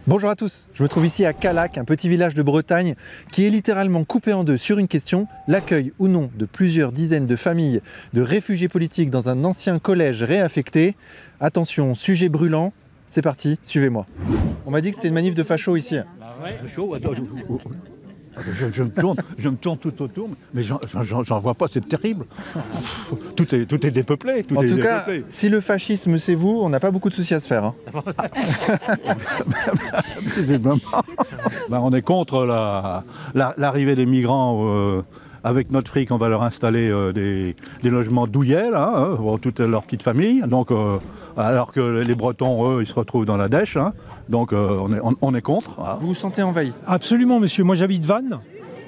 Bonjour à tous, je me trouve ici à Callac, un petit village de Bretagne qui est littéralement coupé en deux sur une question, l'accueil ou non de plusieurs dizaines de familles de réfugiés politiques dans un ancien collège réaffecté. Attention, sujet brûlant, c'est parti, suivez-moi. On m'a dit que c'était une manif de fachos ici. Bah ouais. Chaud, attends, je me tourne tout autour, mais j'en vois pas, c'est terrible. Tout est dépeuplé. En tout cas, si le fascisme c'est vous, on n'a pas beaucoup de soucis à se faire. Hein. On est contre l'arrivée des migrants. Avec notre fric, on va leur installer des logements douillets, là, pour toute leur petite famille. Donc, alors que les Bretons, eux, ils se retrouvent dans la dèche. Hein. Donc, on est contre. Hein. Vous vous sentez envahi? Absolument, monsieur. Moi, j'habite Vannes.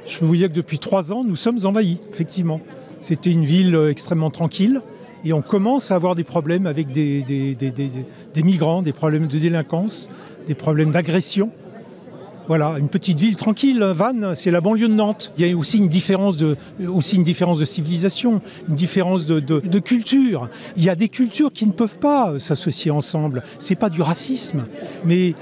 Je peux vous dire que depuis 3 ans, nous sommes envahis, effectivement. C'était une ville extrêmement tranquille. Et on commence à avoir des problèmes avec des migrants, des problèmes de délinquance, des problèmes d'agression. Voilà, une petite ville tranquille, Vannes, c'est la banlieue de Nantes. Il y a aussi une différence de civilisation, une différence de culture. Il y a des cultures qui ne peuvent pas s'associer ensemble. C'est pas du racisme, mais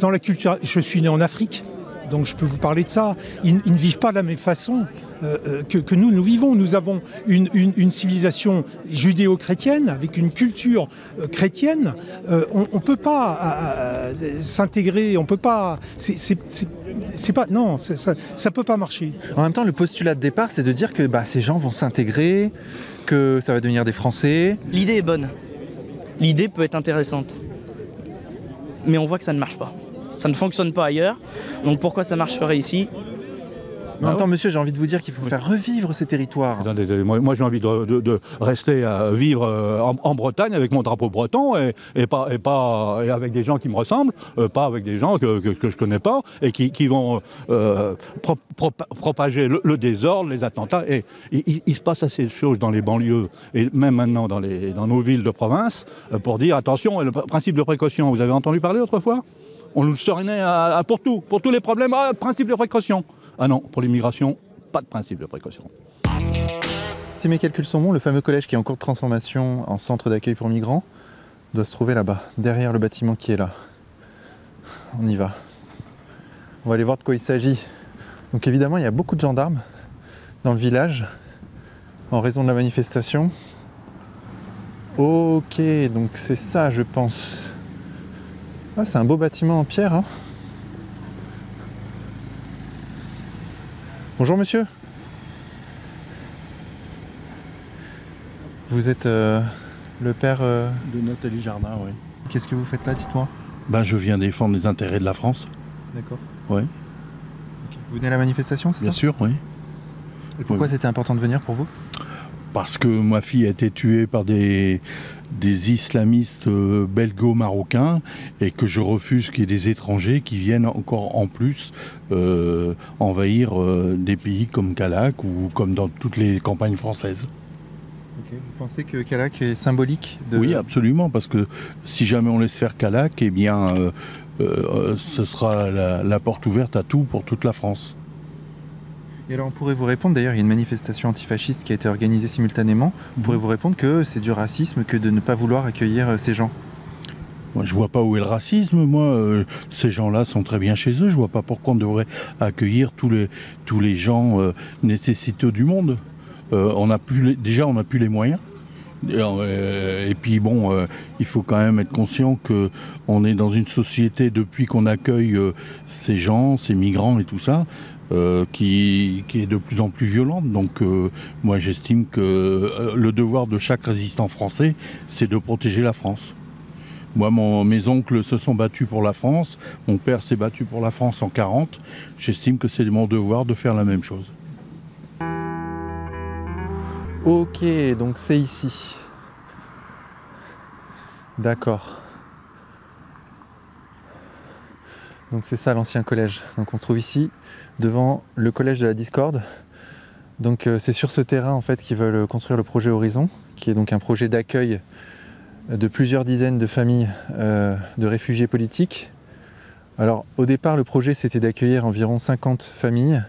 dans la culture, je suis né en Afrique, donc je peux vous parler de ça. Ils ne vivent pas de la même façon que nous vivons. Nous avons une civilisation judéo-chrétienne avec une culture chrétienne. On ne peut pas s'intégrer, on peut pas. C'est pas, non, ça peut pas marcher. En même temps, le postulat de départ, c'est de dire que ces gens vont s'intégrer, que ça va devenir des Français. L'idée est bonne. L'idée peut être intéressante. Mais on voit que ça ne marche pas. Ça ne fonctionne pas ailleurs. Donc pourquoi ça marcherait ici ? Mais en même temps, monsieur, j'ai envie de vous dire qu'il faut faire revivre ces territoires. Attendez, moi j'ai envie de rester à vivre en Bretagne avec mon drapeau breton et avec des gens qui me ressemblent, pas avec des gens que je connais pas et qui vont propager le désordre, les attentats. Et il se passe assez de choses dans les banlieues et même maintenant dans nos villes de province pour dire attention, le principe de précaution. Vous avez entendu parler autrefois ? On nous serinait pour tout, pour tous les problèmes, principe de précaution. Ah non, pour l'immigration, pas de principe de précaution. Si mes calculs sont bons, le fameux collège qui est en cours de transformation en centre d'accueil pour migrants doit se trouver là-bas, derrière le bâtiment qui est là. On y va. On va aller voir de quoi il s'agit. Donc évidemment, il y a beaucoup de gendarmes dans le village en raison de la manifestation. Ok, donc c'est ça, je pense. Ah, c'est un beau bâtiment en pierre, hein. Bonjour monsieur. Vous êtes le père... De Nathalie Jardin, oui. Qu'est-ce que vous faites là, dites-moi? Je viens défendre les intérêts de la France. D'accord. Oui. Okay. Vous venez à la manifestation, c'est ça? Bien sûr, oui. Et pourquoi c'était important de venir pour vous? Parce que ma fille a été tuée par des islamistes belgo-marocains et que je refuse qu'il y ait des étrangers qui viennent encore en plus envahir des pays comme Callac ou comme dans toutes les campagnes françaises. Okay. Vous pensez que Callac est symbolique de... Oui, absolument, parce que si jamais on laisse faire Callac, eh bien, ce sera la porte ouverte à tout pour toute la France. Et alors on pourrait vous répondre, d'ailleurs il y a une manifestation antifasciste qui a été organisée simultanément, on pourrait vous répondre que c'est du racisme que de ne pas vouloir accueillir ces gens. Moi, je vois pas où est le racisme, moi. Ces gens-là sont très bien chez eux, je vois pas pourquoi on devrait accueillir tous les gens nécessiteux du monde. On n'a plus les moyens. Et puis bon, il faut quand même être conscient qu'on est dans une société depuis qu'on accueille ces gens, ces migrants et tout ça, qui est de plus en plus violente. Donc moi j'estime que le devoir de chaque résistant français, c'est de protéger la France. Moi, mes oncles se sont battus pour la France, mon père s'est battu pour la France en 1940. J'estime que c'est mon devoir de faire la même chose. Ok, donc c'est ici. D'accord. Donc c'est ça l'ancien collège. Donc on se trouve ici, devant le collège de la Discorde. Donc c'est sur ce terrain en fait qu'ils veulent construire le projet Horizon, qui est donc un projet d'accueil de plusieurs dizaines de familles de réfugiés politiques. Alors au départ le projet c'était d'accueillir environ 50 familles.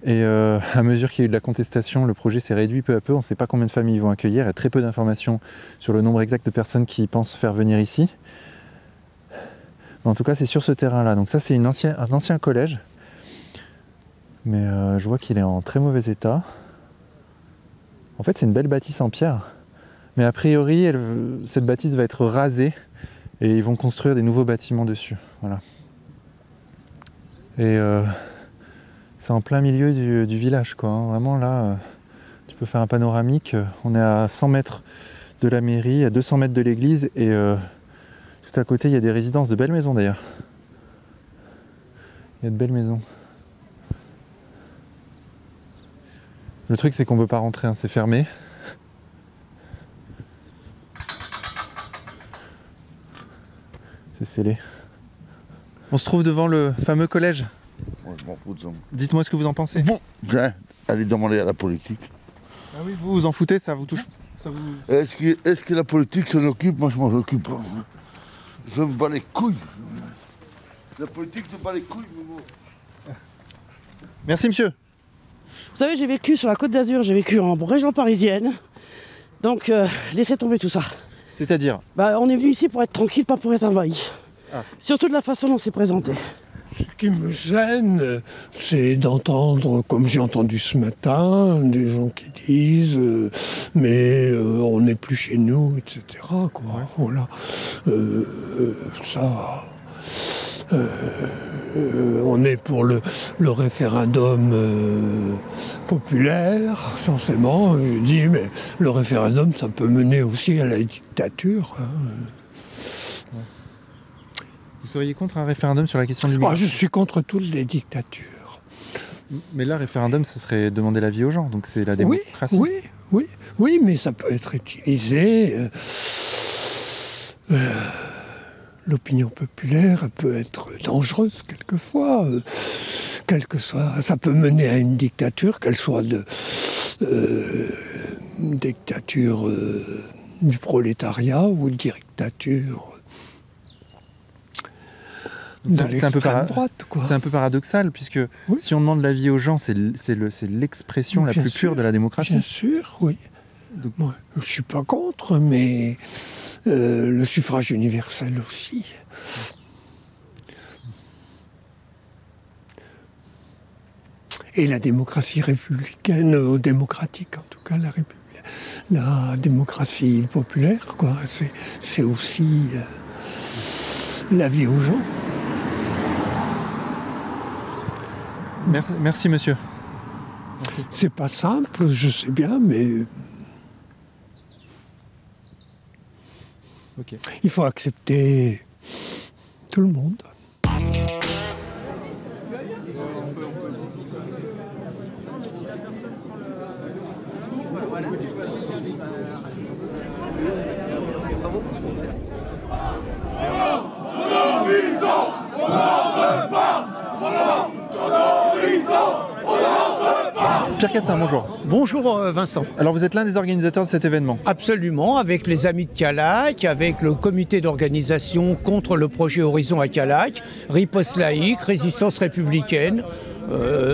Et à mesure qu'il y a eu de la contestation, le projet s'est réduit peu à peu. On ne sait pas combien de familles ils vont accueillir. Il y a très peu d'informations sur le nombre exact de personnes qui pensent faire venir ici. En tout cas, c'est sur ce terrain-là. Donc ça, c'est un ancien collège. Mais je vois qu'il est en très mauvais état. En fait, c'est une belle bâtisse en pierre. Mais a priori, cette bâtisse va être rasée et ils vont construire des nouveaux bâtiments dessus. Voilà. Et c'est en plein milieu du village, quoi. Hein. Vraiment, là, tu peux faire un panoramique. On est à 100 mètres de la mairie, à 200 mètres de l'église et tout à côté, il y a des résidences, de belles maisons d'ailleurs. Il y a de belles maisons. Le truc, c'est qu'on ne peut pas rentrer, hein, c'est fermé. C'est scellé. On se trouve devant le fameux collège. Ouais, je m'en fous de ça. Dites-moi ce que vous en pensez. Bon, tiens, allez demander à la politique. Ah oui, vous en foutez, ça vous touche ça vous... Est-ce que la politique s'en occupe? Moi, je m'en occupe pas. Je me bats les couilles. La politique se bat les couilles, mais Merci, monsieur. Vous savez, j'ai vécu sur la Côte d'Azur, j'ai vécu en région parisienne. Donc, laissez tomber tout ça. C'est-à-dire? On est venu ici pour être tranquille, pas pour être envahi. Ah. Surtout de la façon dont c'est présenté. Ce qui me gêne, c'est d'entendre, comme j'ai entendu ce matin, des gens qui disent mais on n'est plus chez nous, etc. Quoi. Ouais. Voilà. Ça. On est pour le référendum populaire, censément. Il dit mais le référendum, ça peut mener aussi à la dictature. Hein. Vous seriez contre un référendum sur la question de l'immigration? Je suis contre toutes les dictatures. Mais là, référendum, ce serait demander l'avis aux gens, donc c'est la démocratie. Oui, mais ça peut être utilisé. L'opinion populaire peut être dangereuse quelquefois. Ça peut mener à une dictature, qu'elle soit dictature du prolétariat ou dictature de l'extrême droite. C'est un peu paradoxal, puisque si on demande l'avis aux gens, c'est l'expression la plus pure de la démocratie. Bien sûr, oui. Donc, moi, je ne suis pas contre, mais le suffrage universel aussi. Et la démocratie républicaine, démocratique en tout cas, la démocratie populaire, quoi. C'est aussi l'avis aux gens. Merci, monsieur. Merci. C'est pas simple, je sais bien, mais il faut accepter tout le monde. Pierre Cassin, bonjour. Bonjour Vincent. Alors vous êtes l'un des organisateurs de cet événement? Absolument, avec les Amis de Callac, avec le comité d'organisation contre le projet Horizon à Callac, Riposte laïque, Résistance républicaine,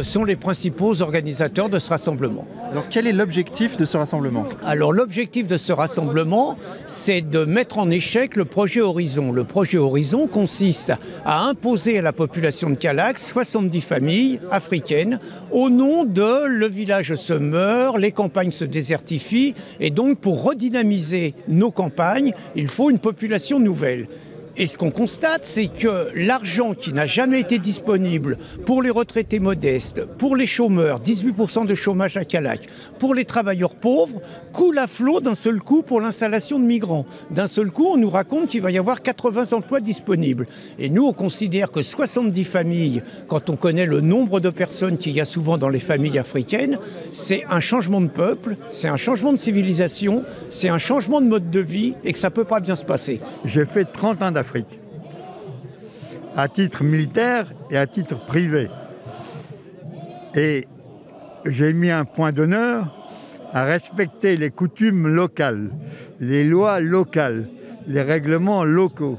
sont les principaux organisateurs de ce rassemblement. Alors quel est l'objectif de ce rassemblement? Alors l'objectif de ce rassemblement, c'est de mettre en échec le projet Horizon. Le projet Horizon consiste à imposer à la population de Callac 70 familles africaines au nom de le village se meurt, les campagnes se désertifient et donc pour redynamiser nos campagnes, il faut une population nouvelle. Et ce qu'on constate, c'est que l'argent qui n'a jamais été disponible pour les retraités modestes, pour les chômeurs, 18% de chômage à Callac, pour les travailleurs pauvres, coule à flot d'un seul coup pour l'installation de migrants. D'un seul coup, on nous raconte qu'il va y avoir 80 emplois disponibles. Et nous, on considère que 70 familles, quand on connaît le nombre de personnes qu'il y a souvent dans les familles africaines, c'est un changement de peuple, c'est un changement de civilisation, c'est un changement de mode de vie et que ça ne peut pas bien se passer. J'ai fait 30 ans d'Afrique, à titre militaire et à titre privé. Et j'ai mis un point d'honneur à respecter les coutumes locales, les lois locales, les règlements locaux.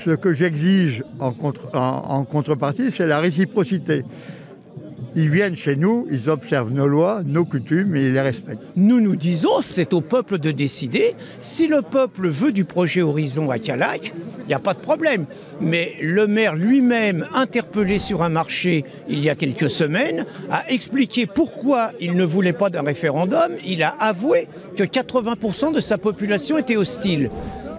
Ce que j'exige en contrepartie, c'est la réciprocité. Ils viennent chez nous, ils observent nos lois, nos coutumes et ils les respectent. Nous disons, c'est au peuple de décider. Si le peuple veut du projet Horizon à Callac, il n'y a pas de problème. Mais le maire lui-même, interpellé sur un marché il y a quelques semaines, a expliqué pourquoi il ne voulait pas d'un référendum. Il a avoué que 80% de sa population était hostile.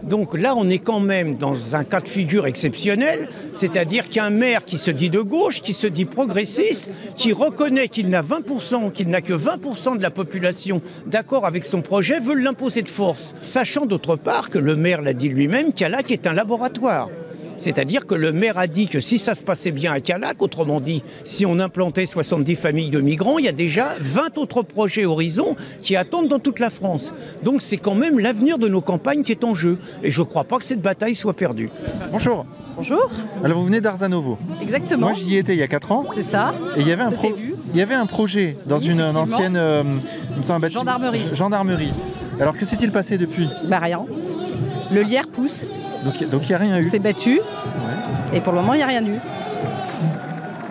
Donc là, on est quand même dans un cas de figure exceptionnel, c'est-à-dire qu'un maire qui se dit de gauche, qui se dit progressiste, qui reconnaît qu'il n'a que 20% de la population d'accord avec son projet, veut l'imposer de force. Sachant d'autre part que le maire l'a dit lui-même, Callac est un laboratoire. C'est-à-dire que le maire a dit que si ça se passait bien à Callac, autrement dit, si on implantait 70 familles de migrants, il y a déjà 20 autres projets Horizon qui attendent dans toute la France. Donc c'est quand même l'avenir de nos campagnes qui est en jeu. Et je ne crois pas que cette bataille soit perdue. Bonjour. Bonjour. Alors vous venez d'Arzanovo. Exactement. Moi j'y étais il y a 4 ans. C'est ça. Et il y avait un projet dans une ancienne gendarmerie. Alors que s'est-il passé depuis? Bah rien. Le lierre pousse. Donc il n'y a rien eu. On s'est battu. Ouais. Et pour le moment, il n'y a rien eu.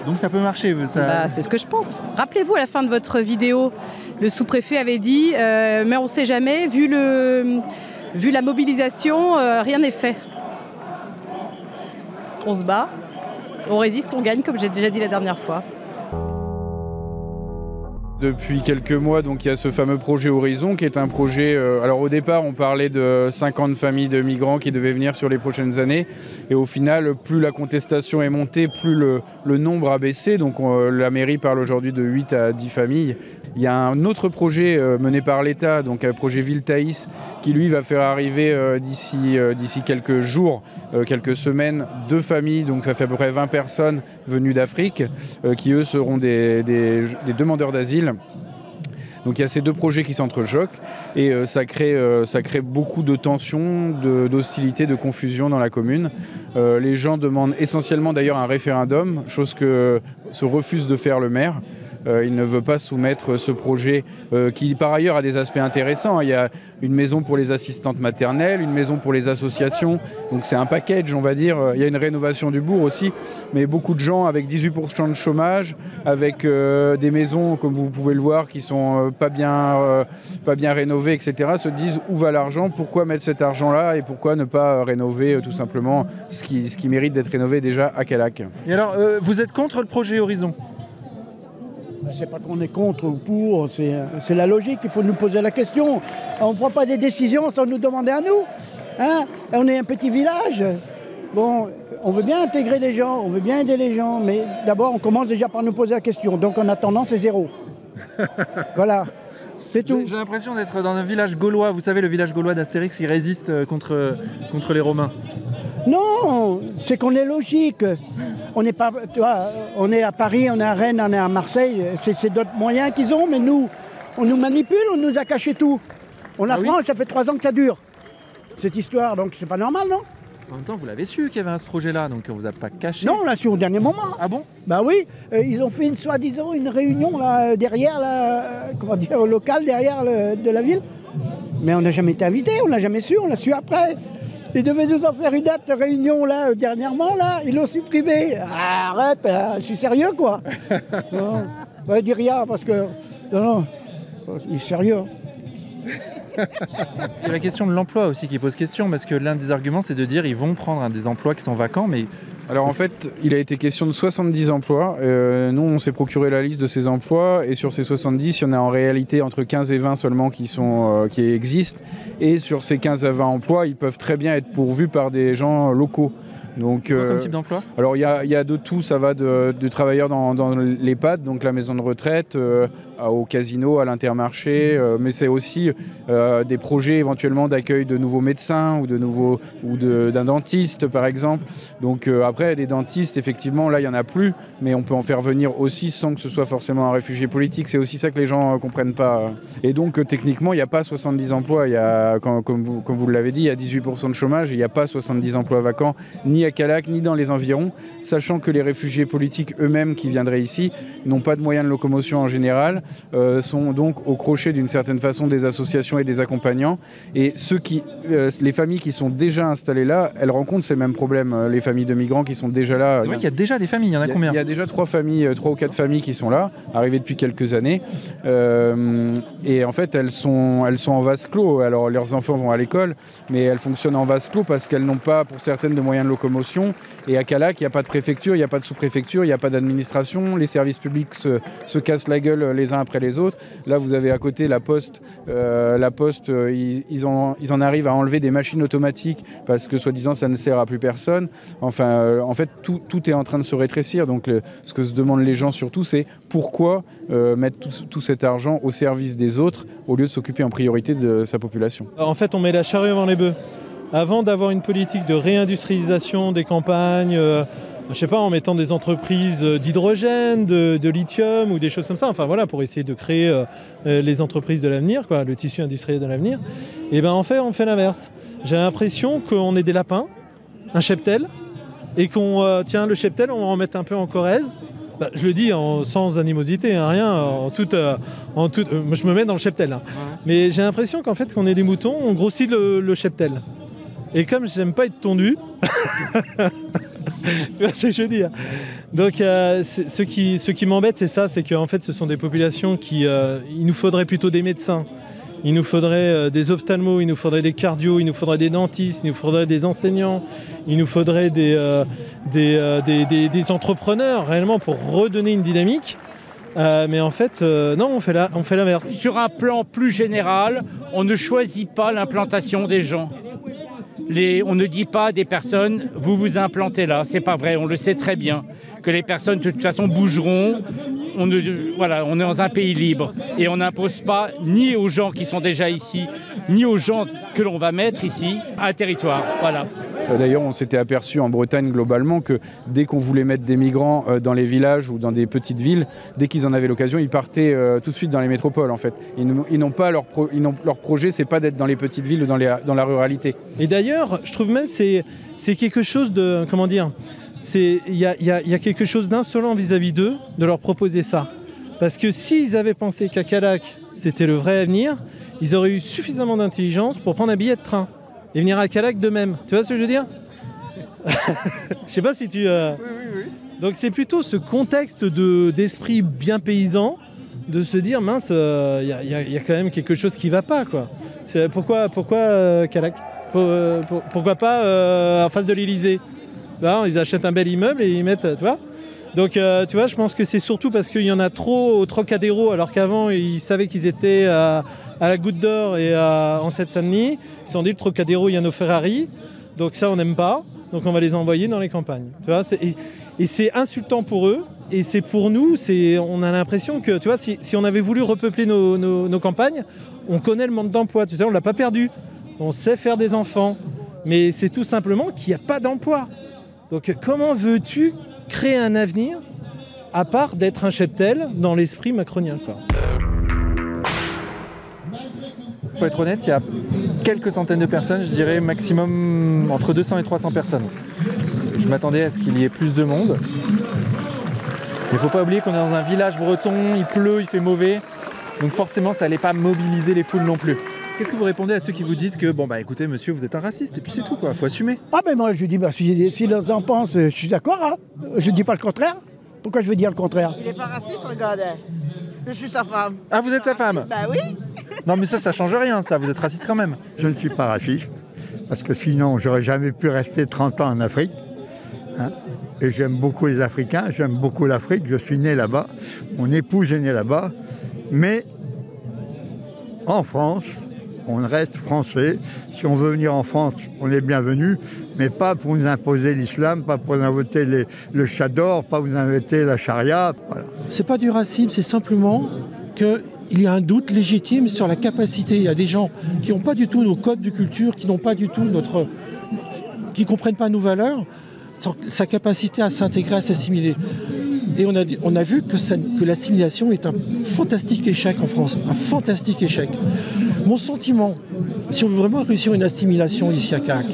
Donc ça peut marcher ça... Bah, c'est ce que je pense. Rappelez-vous, à la fin de votre vidéo, le sous-préfet avait dit mais on ne sait jamais, vu la mobilisation, rien n'est fait. On se bat, on résiste, on gagne, comme j'ai déjà dit la dernière fois. Depuis quelques mois, donc, il y a ce fameux projet Horizon qui est un projet... alors au départ, on parlait de 50 familles de migrants qui devaient venir sur les prochaines années. Et au final, plus la contestation est montée, plus le nombre a baissé. Donc la mairie parle aujourd'hui de 8 à 10 familles. Il y a un autre projet mené par l'État, donc un projet Ville Thaïs, qui lui va faire arriver d'ici quelques jours, quelques semaines, 2 familles, donc ça fait à peu près 20 personnes venues d'Afrique, qui eux seront des demandeurs d'asile. Donc il y a ces 2 projets qui s'entrechoquent et ça crée beaucoup de tensions, d'hostilité, de confusion dans la commune. Les gens demandent essentiellement d'ailleurs un référendum, chose que se refuse de faire le maire. Il ne veut pas soumettre ce projet qui par ailleurs a des aspects intéressants. Il y a une maison pour les assistantes maternelles, une maison pour les associations, donc c'est un package on va dire. Il y a une rénovation du bourg aussi, mais beaucoup de gens avec 18% de chômage, avec des maisons comme vous pouvez le voir qui sont pas bien rénovées, etc. se disent où va l'argent, pourquoi mettre cet argent là et pourquoi ne pas rénover tout simplement ce qui mérite d'être rénové déjà à Callac. Et alors vous êtes contre le projet Horizon? C'est pas qu'on est contre ou pour, c'est la logique, il faut nous poser la question. On ne prend pas des décisions sans nous demander à nous. Hein? On est un petit village. Bon, on veut bien intégrer les gens, on veut bien aider les gens, mais d'abord on commence déjà par nous poser la question. Donc en attendant, c'est 0. Voilà, c'est tout. J'ai l'impression d'être dans un village gaulois. Vous savez, le village gaulois d'Astérix qui résiste contre les Romains. Non, c'est qu'on est logique. On n'est pas, tu vois, on est à Paris, on est à Rennes, on est à Marseille. C'est d'autres moyens qu'ils ont, mais nous, on nous manipule, on nous a caché tout. On apprend et ça fait 3 ans que ça dure, cette histoire. Donc c'est pas normal, non? En même temps, vous l'avez su qu'il y avait ce projet-là, donc on vous a pas caché. Non, on l'a su au dernier moment. Ah bon? Bah oui, ils ont fait soi-disant une réunion là, derrière, au local, derrière de la ville. Mais on n'a jamais été invité, on l'a jamais su, on l'a su après. Ils devaient nous en faire une date de réunion là, dernièrement, là, ils l'ont supprimé. Arrête, je suis sérieux quoi. Non, dis rien parce que. Non, il est sérieux. Il y a la question de l'emploi aussi qui pose question, parce que l'un des arguments c'est de dire ils vont prendre des emplois qui sont vacants, mais... Alors en fait, il a été question de 70 emplois. Nous, on s'est procuré la liste de ces emplois et sur ces 70, il y en a en réalité entre 15 et 20 seulement qui existent. Et sur ces 15 à 20 emplois, ils peuvent très bien être pourvus par des gens locaux. Donc, quoi comme type d'emploi? Alors il y a de tout, ça va de travailleurs dans l'EHPAD, donc la maison de retraite, au casino, à l'Intermarché, mais c'est aussi des projets éventuellement d'accueil de nouveaux médecins ou d'un dentiste par exemple. Donc après des dentistes, effectivement là il n'y en a plus, mais on peut en faire venir aussi sans que ce soit forcément un réfugié politique. C'est aussi ça que les gens ne comprennent pas. Et donc techniquement il n'y a pas 70 emplois, comme vous l'avez dit, il y a 18% de chômage et il n'y a pas 70 emplois vacants, ni ni à Callac, ni dans les environs, sachant que les réfugiés politiques eux-mêmes qui viendraient ici n'ont pas de moyens de locomotion en général, sont donc au crochet d'une certaine façon des associations et des accompagnants. Et les familles qui sont déjà installées là, elles rencontrent ces mêmes problèmes, les familles de migrants qui sont déjà là. C'est vrai qu'il y a déjà des familles, il y en a combien? Il y a déjà 3 ou 4 familles qui sont là, arrivées depuis quelques années. Et en fait, elles sont en vase clos. Alors, leurs enfants vont à l'école, mais elles fonctionnent en vase clos parce qu'elles n'ont pas, pour certaines, de moyens de locomotion. Et à Callac, il n'y a pas de préfecture, il n'y a pas de sous-préfecture, il n'y a pas d'administration. Les services publics se cassent la gueule les uns après les autres. Là, vous avez à côté la Poste. Ils en arrivent à enlever des machines automatiques parce que, soi-disant, ça ne sert à plus personne. Enfin, en fait, tout est en train de se rétrécir. Donc, ce que se demandent les gens surtout, c'est pourquoi mettre tout cet argent au service des autres au lieu de s'occuper en priorité de sa population. En fait, on met la charrue avant les bœufs. Avant d'avoir une politique de réindustrialisation des campagnes, je sais pas, en mettant des entreprises d'hydrogène, de lithium ou des choses comme ça, enfin voilà, pour essayer de créer les entreprises de l'avenir, quoi, le tissu industriel de l'avenir, et ben en fait, on fait l'inverse. J'ai l'impression qu'on est des lapins, un cheptel, et qu'on tiens le cheptel, on va en mettre un peu en Corrèze. Bah, je le dis sans animosité, hein, rien, moi je me mets dans le cheptel. Hein. Ouais. Mais j'ai l'impression qu'en fait, qu'on est des moutons, on grossit le cheptel. Et comme j'aime pas être tondu, tu vois ce que je veux dire. Donc ce qui m'embête, c'est ça, c'est qu'en fait, ce sont des populations qui... il nous faudrait plutôt des médecins, il nous faudrait des ophtalmos, il nous faudrait des cardios, il nous faudrait des dentistes, il nous faudrait des enseignants, il nous faudrait des entrepreneurs réellement pour redonner une dynamique. Mais en fait, non, on fait l'inverse. Sur un plan plus général, on ne choisit pas l'implantation des gens. On ne dit pas à des personnes, vous vous implantez là. C'est pas vrai, on le sait très bien. Que les personnes, de toute façon, bougeront. On est dans un pays libre. Et on n'impose pas ni aux gens qui sont déjà ici, ni aux gens que l'on va mettre ici, un territoire. Voilà. D'ailleurs, on s'était aperçu en Bretagne globalement que dès qu'on voulait mettre des migrants dans les villages ou dans des petites villes, dès qu'ils en avaient l'occasion, ils partaient tout de suite dans les métropoles en fait. Ils n'ont pas leur projet, c'est pas d'être dans les petites villes ou dans la ruralité. Et d'ailleurs, je trouve même c'est quelque chose de, comment dire, il y a quelque chose d'insolent vis-à-vis d'eux de leur proposer ça. Parce que s'ils avaient pensé qu'à Callac c'était le vrai avenir, ils auraient eu suffisamment d'intelligence pour prendre un billet de train et venir à Callac d'eux-mêmes. Tu vois ce que je veux dire? Je sais pas si tu... Oui. Donc c'est plutôt ce contexte d'esprit bien paysan, de se dire, mince, y a quand même quelque chose qui va pas, quoi. Pourquoi Callac? Pourquoi pas en face de l'Elysée? Ils achètent un bel immeuble et ils mettent... Tu vois? Donc tu vois, je pense que c'est surtout parce qu'il y en a trop au Trocadéro, alors qu'avant, ils savaient qu'ils étaient à la Goutte d'Or et en Seine-Saint-Denis. Ils se sont dit, le Trocadéro, il y a nos Ferrari, donc ça, on n'aime pas, donc on va les envoyer dans les campagnes. Tu vois, et c'est insultant pour eux, et c'est pour nous, on a l'impression que, tu vois, si on avait voulu repeupler nos campagnes, on connaît le manque d'emploi, tu sais, on ne l'a pas perdu. On sait faire des enfants, mais c'est tout simplement qu'il n'y a pas d'emploi. Donc comment veux-tu créer un avenir à part d'être un cheptel dans l'esprit macronien, quoi. Faut être honnête, il y a quelques centaines de personnes, je dirais maximum entre 200 et 300 personnes. Je m'attendais à ce qu'il y ait plus de monde. Il ne faut pas oublier qu'on est dans un village breton, il pleut, il fait mauvais, donc forcément ça n'allait pas mobiliser les foules non plus. Qu'est-ce que vous répondez à ceux qui vous disent que, bon bah écoutez monsieur, vous êtes un raciste, et puis c'est tout quoi, faut assumer? Ah ben moi je dis, si les gens pensent, je suis d'accord, hein. Je ne dis pas le contraire. Pourquoi je veux dire le contraire? Il n'est pas raciste, regardez. Je suis sa femme. Ah, vous êtes sa femme? Bah oui. Non mais ça change rien, ça, vous êtes raciste quand même. Je ne suis pas raciste, parce que sinon j'aurais jamais pu rester 30 ans en Afrique. Hein. Et j'aime beaucoup les Africains, j'aime beaucoup l'Afrique, je suis né là-bas, mon épouse est née là-bas, mais en France, on reste français. Si on veut venir en France, on est bienvenu, mais pas pour nous imposer l'islam, pas pour nous inventer le chador, pas pour nous inventer la charia. Voilà. C'est pas du racisme, c'est simplement qu'il y a un doute légitime sur la capacité. Il y a des gens qui n'ont pas du tout nos codes de culture, qui n'ont pas du tout qui comprennent pas nos valeurs, sa capacité à s'intégrer, à s'assimiler. Et on a vu que l'assimilation est un fantastique échec en France, un fantastique échec. Mon sentiment, si on veut vraiment réussir une assimilation ici à Callac,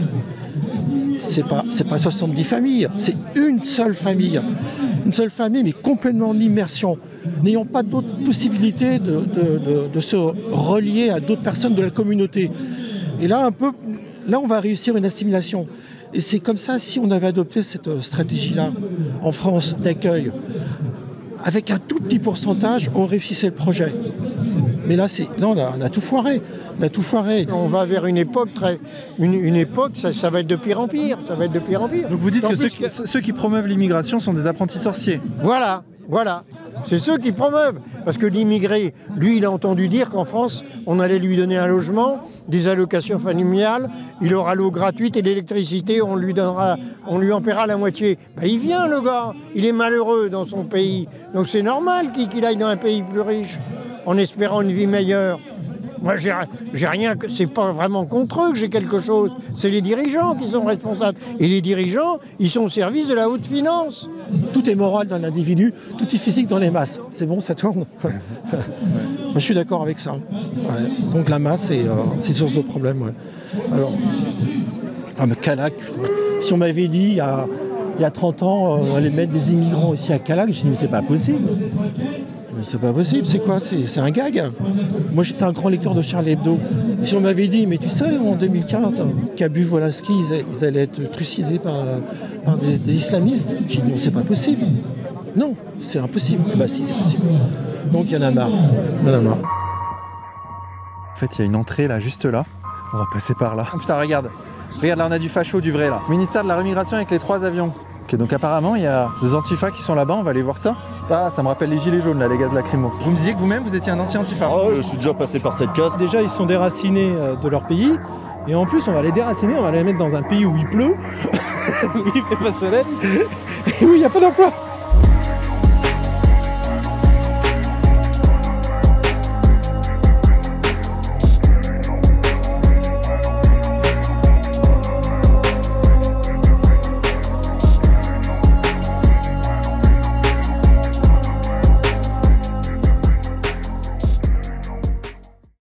c'est pas 70 familles, c'est une seule famille. Une seule famille, mais complètement en immersion. N'ayant pas d'autres possibilités de se relier à d'autres personnes de la communauté. Et là, on va réussir une assimilation. Et c'est comme ça, si on avait adopté cette stratégie-là en France d'accueil, avec un tout petit pourcentage, on réussissait le projet. Mais là, on a tout foiré. On va vers une époque une époque, ça va être de pire en pire. Ça va être de pire en pire. Donc vous dites que ceux qui promeuvent l'immigration sont des apprentis sorciers. Voilà. C'est ceux qui promeuvent. Parce que l'immigré, lui, il a entendu dire qu'en France, on allait lui donner un logement, des allocations familiales, il aura l'eau gratuite et l'électricité, on lui en paiera la moitié. Ben, il vient, le gars. Il est malheureux dans son pays. Donc c'est normal qu'il aille dans un pays plus riche, en espérant une vie meilleure. Moi, j'ai rien, c'est pas vraiment contre eux que j'ai quelque chose. C'est les dirigeants qui sont responsables. Et les dirigeants, ils sont au service de la haute finance. Tout est moral dans l'individu, tout est physique dans les masses. C'est bon, ça tourne. Moi, je suis d'accord avec ça. Ouais. Donc la masse, c'est source de problème. Ouais. Alors, mais Calac, si on m'avait dit il y a 30 ans, on allait mettre des immigrants ici à Calac, je dis mais c'est pas possible. C'est pas possible, c'est quoi? C'est un gag. Moi j'étais un grand lecteur de Charlie Hebdo. Et si on m'avait dit, mais tu sais, en 2015, Kabu Wolaski, ils allaient être trucidés par des islamistes, j'ai dit, non, c'est pas possible. Non, c'est impossible. Bah si, c'est possible. Donc il y en a marre. En fait, il y a une entrée là, juste là. On va passer par là. Oh, putain, regarde, là on a du facho, du vrai là. Ministère de la Remigration avec les 3 avions. Ok, donc apparemment il y a des antifas qui sont là-bas, on va aller voir ça. Ah, ça me rappelle les gilets jaunes là, les gaz lacrymaux. Vous me disiez que vous-même vous étiez un ancien antifa. Oh, je suis déjà passé par cette case. Déjà ils sont déracinés de leur pays, et en plus on va les déraciner, on va les mettre dans un pays où il pleut, où il fait pas soleil, et où il n'y a pas d'emploi.